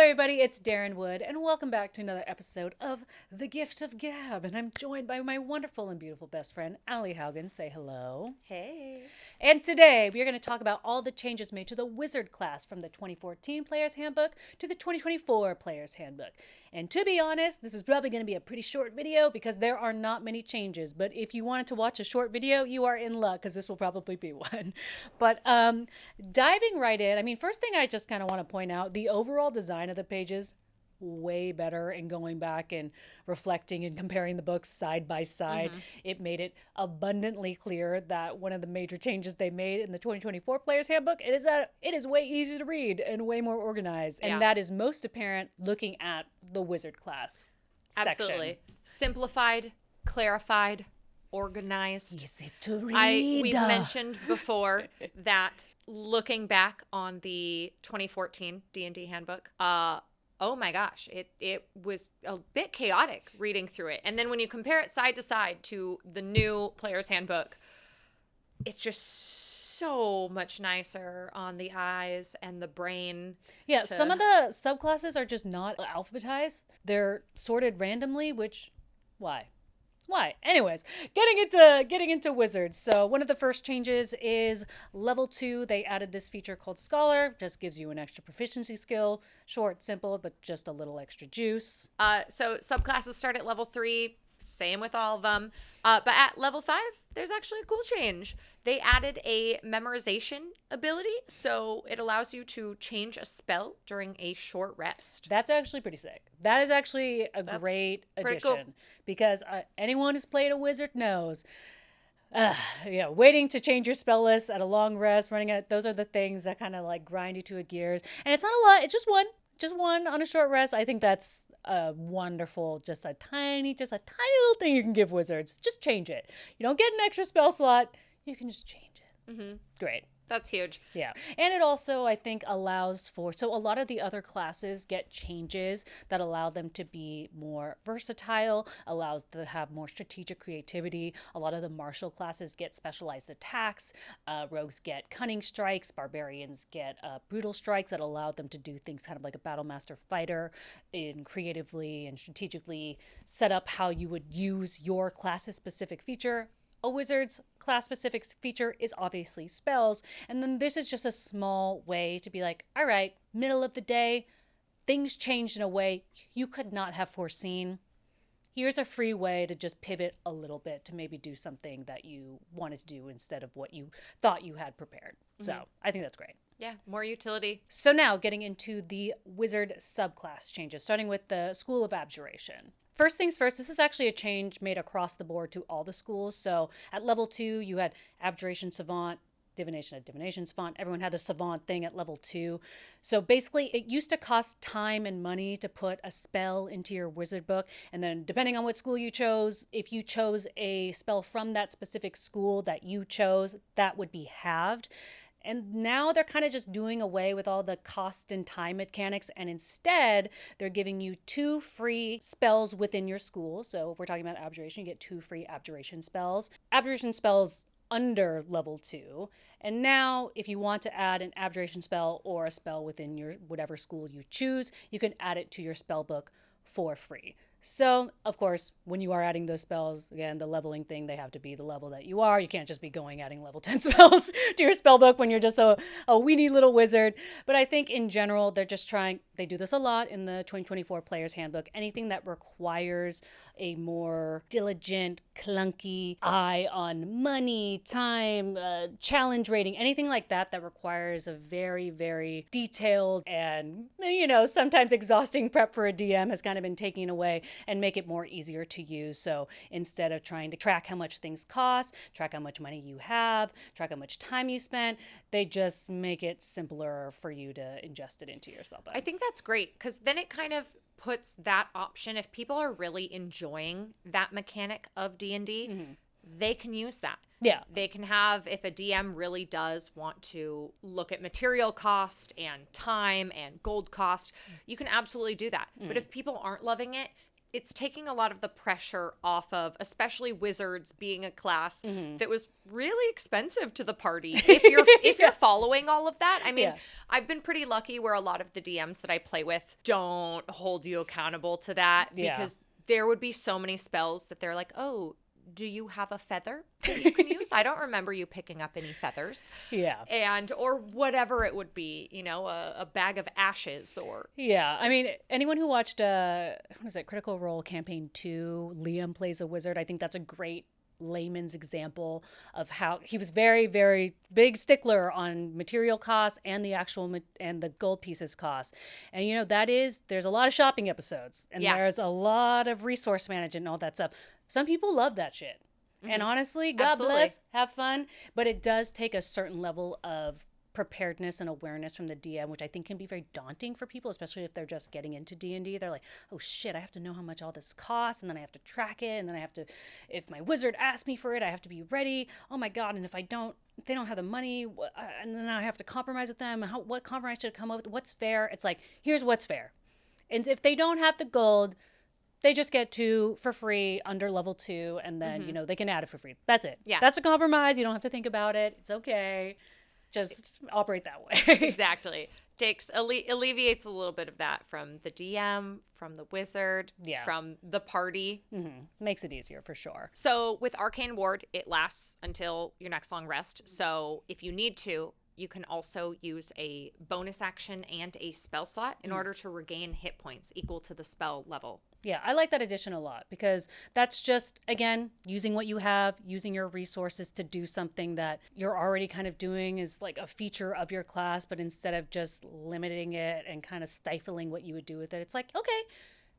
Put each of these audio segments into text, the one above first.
everybody, it's Daryn Wood, and welcome back to another episode of The Gift of Gab, and I'm joined by my wonderful and beautiful best friend, Allie Haugen. Say hello. Hey. And today, we are going to talk about all the changes made to the Wizard class from the 2014 Player's Handbook to the 2024 Player's Handbook. And to be honest, this is probably going to be a pretty short video because there are not many changes, but if you wanted to watch a short video, you are in luck because this will probably be one. But diving right in, I mean, first thing I just kind of want to point out, the overall design of the pages, way better, and going back and reflecting and comparing the books side by side, it made it abundantly clear that one of the major changes they made in the 2024 Player's Handbook is that it is way easier to read and way more organized. And that is most apparent looking at the Wizard class section. Absolutely. Simplified, clarified, organized. Easy to read. We've mentioned before that looking back on the 2014 D&D handbook, oh my gosh, it was a bit chaotic reading through it. And then when you compare it side to side to the new Player's Handbook, it's just so much nicer on the eyes and the brain. Yeah, some of the subclasses are just not alphabetized. They're sorted randomly, which, why? Anyways, getting into wizards. So one of the first changes is level 2. They added this feature called Scholar. Just gives you an extra proficiency skill. Short, simple, but just a little extra juice. So subclasses start at level 3. Same with all of them. But at level 5, there's actually a cool change. They added a memorization ability, so it allows you to change a spell during a short rest. That's actually pretty sick. That is actually a great addition because anyone who's played a wizard knows, waiting to change your spell list at a long rest, running it, those are the things that kind of like grind you to a gears. And it's not a lot. It's just one on a short rest. I think that's wonderful. Just a tiny little thing you can give wizards. Just change it. You don't get an extra spell slot. You can just change it. Great. That's huge. Yeah. And it also, I think, allows for, so a lot of the other classes get changes that allow them to be more versatile, allows them to have more strategic creativity. A lot of the martial classes get specialized attacks. Rogues get cunning strikes. Barbarians get brutal strikes that allow them to do things kind of like a battle master fighter in creatively and strategically set up how you would use your class's specific feature. A wizard's class-specific feature is obviously spells, and then this is just a small way to be like, all right, middle of the day, things changed in a way you could not have foreseen. Here's a free way to just pivot a little bit to maybe do something that you wanted to do instead of what you thought you had prepared. So I think that's great. Yeah, more utility. So now getting into the wizard subclass changes, starting with the School of Abjuration. First things first, this is actually a change made across the board to all the schools. So at level 2, you had Abjuration Savant, Divination at Divination Savant. Everyone had the Savant thing at level 2. So basically, it used to cost time and money to put a spell into your wizard book. And then depending on what school you chose, if you chose a spell from that specific school that you chose, that would be halved. And now they're kind of just doing away with all the cost and time mechanics, and instead they're giving you 2 free spells within your school. So if we're talking about Abjuration, you get 2 free Abjuration spells. Abjuration spells under level 2. And now if you want to add an Abjuration spell or a spell within your whatever school you choose, you can add it to your spell book for free. So, of course, when you are adding those spells, again, the leveling thing, they have to be the level that you are. You can't just be adding level 10 spells to your spell book when you're just a weenie little wizard. But I think in general, they're just trying, they do this a lot in the 2024 Player's Handbook. Anything that requires a more diligent, clunky eye on money, time, challenge rating, anything like that requires a very, very detailed and, sometimes exhausting prep for a DM has kind of been taken away and make it more easier to use. So instead of trying to track how much things cost, track how much money you have, track how much time you spent, they just make it simpler for you to ingest it into your spellbook. I think that's great because then it kind of puts that option. If people are really enjoying that mechanic of D&D, they can use that. Yeah. They can have, if a DM really does want to look at material cost and time and gold cost, you can absolutely do that. But if people aren't loving it, it's taking a lot of the pressure off of, especially wizards being a class that was really expensive to the party. If you're following all of that, I mean, I've been pretty lucky where a lot of the DMs that I play with don't hold you accountable to that because there would be so many spells that they're like, oh, do you have a feather that you can use? I don't remember you picking up any feathers. Yeah. Or whatever it would be, you know, a bag of ashes or. Yeah. I mean, anyone who watched, what is it, Critical Role Campaign 2, Liam Plays a Wizard, I think that's a great layman's example of how he was very, very big stickler on material costs and the actual and the gold pieces costs. And, you know, there's a lot of shopping episodes and there's a lot of resource management and all that stuff. Some people love that shit. And honestly, God bless, have fun. But it does take a certain level of preparedness and awareness from the DM, which I think can be very daunting for people, especially if they're just getting into D&D. They're like, oh shit, I have to know how much all this costs, and then I have to track it, and then I have to, if my wizard asks me for it, I have to be ready. Oh my God, and if they don't have the money, and then I have to compromise with them. What compromise should I come up with? What's fair? It's like, here's what's fair. And if they don't have the gold, they just get 2 for free under level 2, and then, you know, they can add it for free. That's it. Yeah. That's a compromise. You don't have to think about it. It's okay. Just operate that way. Exactly. Alleviates a little bit of that from the DM, from the wizard, from the party. Makes it easier for sure. So with Arcane Ward, it lasts until your next long rest. So if you need to, you can also use a bonus action and a spell slot in order to regain hit points equal to the spell level. Yeah, I like that addition a lot because that's just, again, using what you have, using your resources to do something that you're already kind of doing is like a feature of your class, but instead of just limiting it and kind of stifling what you would do with it, it's like, okay,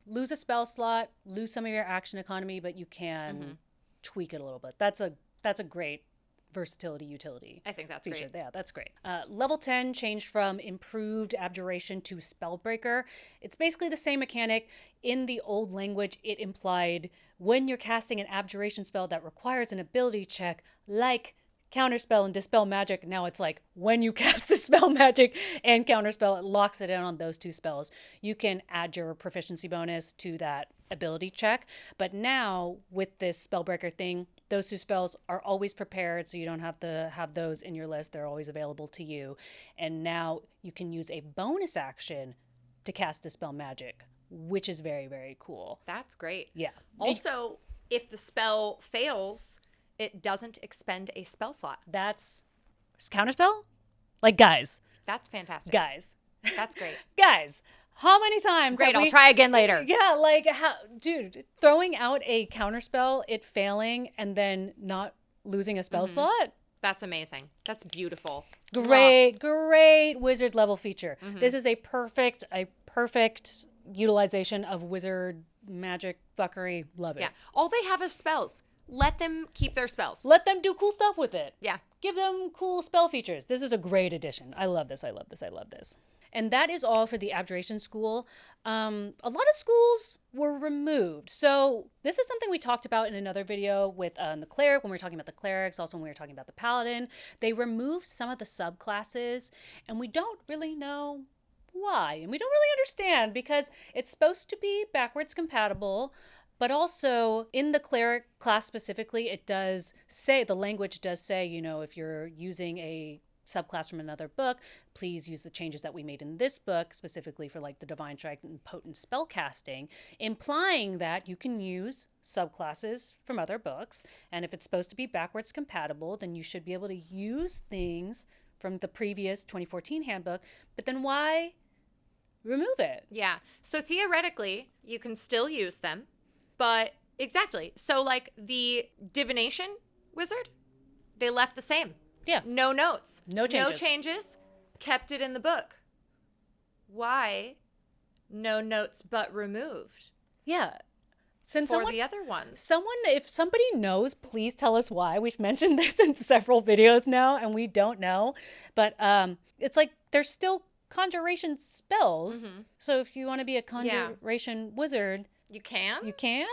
lose a spell slot, lose some of your action economy, but you can tweak it a little bit. That's a great versatility utility. I think that's feature. Great. Yeah, that's great. Level 10 changed from improved abjuration to spellbreaker. It's basically the same mechanic. In the old language, it implied when you're casting an abjuration spell that requires an ability check, like counterspell and dispel magic. Now it's like when you cast a spell magic and counterspell, it locks it in on those 2 spells. You can add your proficiency bonus to that ability check. But now with this spellbreaker thing, those 2 spells are always prepared, so you don't have to have those in your list. They're always available to you. And now you can use a bonus action to cast dispel magic, which is very, very cool. That's great. Yeah. Also, if the spell fails, it doesn't expend a spell slot. That's counterspell? Like, guys. That's fantastic. Guys. That's great. Guys. How many times? Great, I'll try again later. Yeah, like, dude, throwing out a counterspell, it failing, and then not losing a spell slot? That's amazing. That's beautiful. Great wizard level feature. This is a perfect utilization of wizard magic fuckery. Love it. Yeah, all they have is spells. Let them keep their spells. Let them do cool stuff with it. Yeah. Give them cool spell features. This is a great addition. I love this. And that is all for the Abjuration School. A lot of schools were removed. So this is something we talked about in another video with the cleric, when we were talking about the clerics, also when we were talking about the paladin. They removed some of the subclasses, and we don't really know why. And we don't really understand because it's supposed to be backwards compatible. But also in the cleric class specifically, it does say, the language does say, you know, if you're using a subclass from another book, please use the changes that we made in this book, specifically for like the Divine Strike and potent spell casting, implying that you can use subclasses from other books. And if it's supposed to be backwards compatible, then you should be able to use things from the previous 2014 handbook. But then why remove it? Yeah. So theoretically, you can still use them. But exactly. So like the divination wizard, they left the same. Yeah. No notes. No changes. No changes. Kept it in the book. Why no notes but removed? Yeah. For the other ones. If somebody knows, please tell us why. We've mentioned this in several videos now and we don't know. But it's like there's still conjuration spells. So if you want to be a conjuration wizard, you can? You can?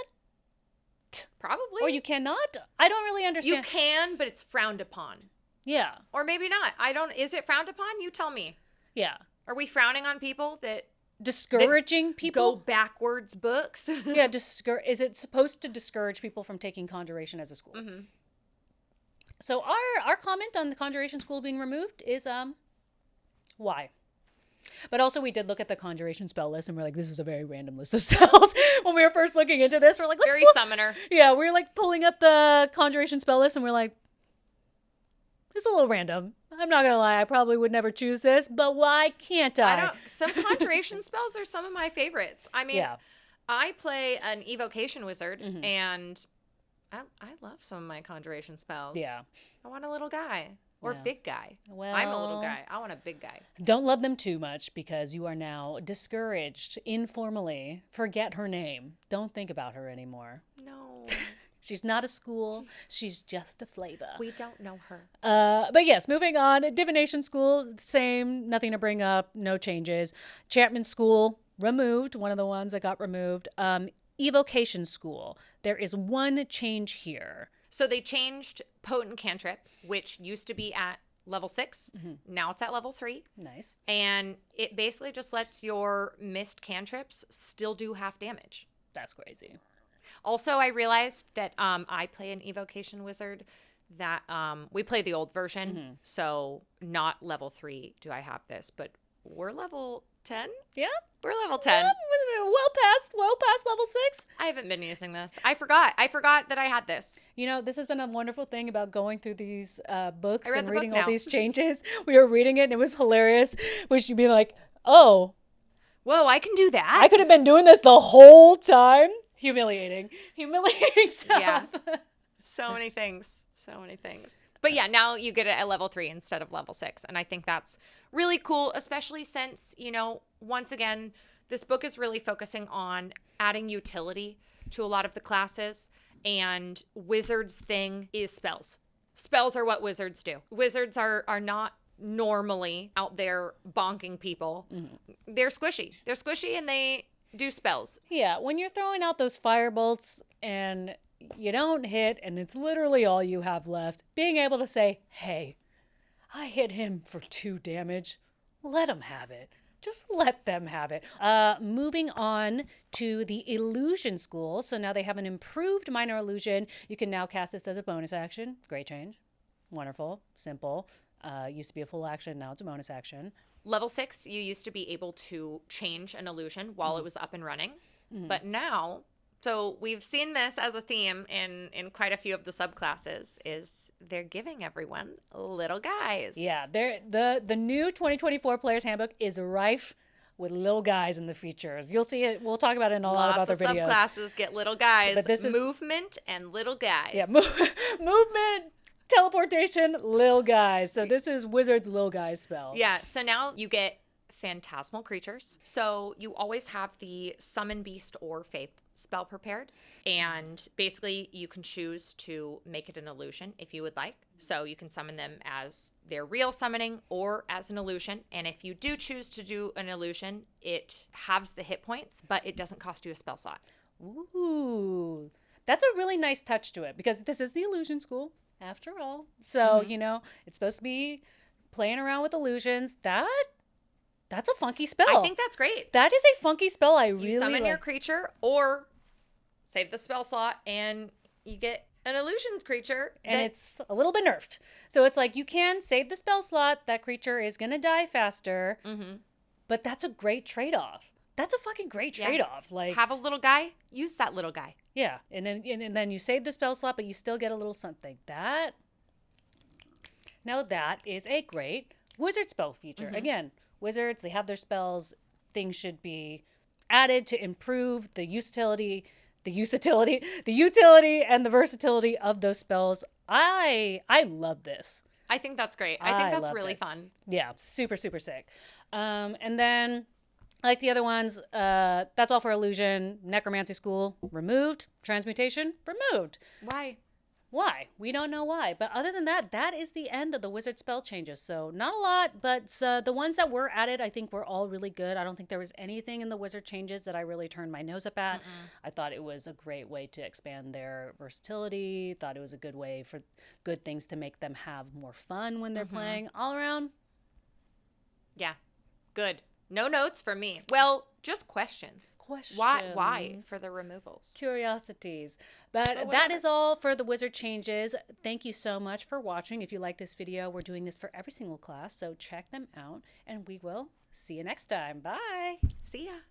Probably. Or you cannot? I don't really understand. You can, but it's frowned upon. Yeah. Or maybe not. Is it frowned upon? You tell me. Yeah. Are we frowning on people that discouraging people. Go backwards books. Yeah, is it supposed to discourage people from taking Conjuration as a school? Mm-hmm. So our comment on the Conjuration school being removed is why? But also we did look at the Conjuration spell list and we're like, this is a very random list of spells. When we were first looking into this, we're like, let's Very summoner. Yeah, we were like pulling up the Conjuration spell list and we're like, it's a little random. I'm not gonna lie, I probably would never choose this, but why can't I? Some Conjuration spells are some of my favorites. I mean, Yeah. I play an Evocation wizard, and I love some of my Conjuration spells. Yeah. I want a little guy or Yeah. big guy. Well, I'm a little guy. I want a big guy. Don't love them too much because you are now discouraged informally. Forget her name. Don't think about her anymore. No. She's not a school. She's just a flavor. We don't know her. But yes, moving on. Divination school, same. Nothing to bring up. No changes. Chapman school, removed. One of the ones that got removed. Evocation school. There is one change here. So they changed Potent Cantrip, which used to be at level 6. Now it's at level 3. Nice. And it basically just lets your missed cantrips still do half damage. That's crazy. Also, I realized that I play an Evocation wizard that we play the old version. So not level 3 do I have this, but we're level 10? Yeah. We're level 10. Well past level 6. I haven't been using this. I forgot that I had this. You know, this has been a wonderful thing about going through these books I read and the reading book all now. these changes. We were reading it and it was hilarious. We should be like, oh, Whoa, I can do that? I could have been doing this the whole time. Humiliating stuff. Yeah. So many things. But yeah, now you get it at level 3 instead of level 6. And I think that's really cool, especially since, once again, this book is really focusing on adding utility to a lot of the classes. And Wizards' thing is spells. Spells are what wizards do. Wizards are not normally out there bonking people. They're squishy. They're squishy and they do spells. Yeah, when you're throwing out those fire bolts and you don't hit and it's literally all you have left, being able to say, hey, I hit him for 2 damage. Let him have it. Just let them have it. Moving on to the illusion school. So now they have an improved minor illusion. You can now cast this as a bonus action. Great change. Wonderful. Simple. Used to be a full action. Now it's a bonus action. Level 6, you used to be able to change an illusion while it was up and running. But now, so we've seen this as a theme in quite a few of the subclasses, is they're giving everyone little guys. Yeah, the new 2024 Player's Handbook is rife with little guys in the features. You'll see it. We'll talk about it in a lot of other videos. Lots of subclasses get little guys. But this is movement and little guys. Yeah, movement, teleportation, lil guys. So this is Wizard's lil guys spell. Yeah, so now you get phantasmal creatures. So you always have the summon beast or fae spell prepared. And basically you can choose to make it an illusion if you would like. So you can summon them as their real summoning or as an illusion. And if you do choose to do an illusion, it halves the hit points, but it doesn't cost you a spell slot. Ooh, that's a really nice touch to it because this is the illusion school. After all. So, it's supposed to be playing around with illusions. That's a funky spell. I think that's great. That is a funky spell. You summon your creature or save the spell slot and you get an illusion creature. And it's a little bit nerfed. So it's like you can save the spell slot. That creature is going to die faster. But that's a great trade-off. That's a fucking great trade-off. Like, have a little guy, use that little guy. Yeah, and then you save the spell slot, but you still get a little something. That is a great wizard spell feature. Again, wizards, they have their spells. Things should be added to improve the utility and the versatility of those spells. I love this. I think that's great. I think that's really fun. Yeah, super, super sick. And then, like the other ones, that's all for illusion. Necromancy school, removed. Transmutation, removed. Why? We don't know why. But other than that, that is the end of the wizard spell changes. So not a lot, but the ones that were added, I think were all really good. I don't think there was anything in the wizard changes that I really turned my nose up at. I thought it was a great way to expand their versatility. Thought it was a good way for good things to make them have more fun when they're playing. All around. Yeah. Good. No notes from me. Well, just questions. Questions. Why for the removals? Curiosities. But that is all for the wizard changes. Thank you so much for watching. If you like this video, we're doing this for every single class, so check them out, and we will see you next time. Bye. See ya.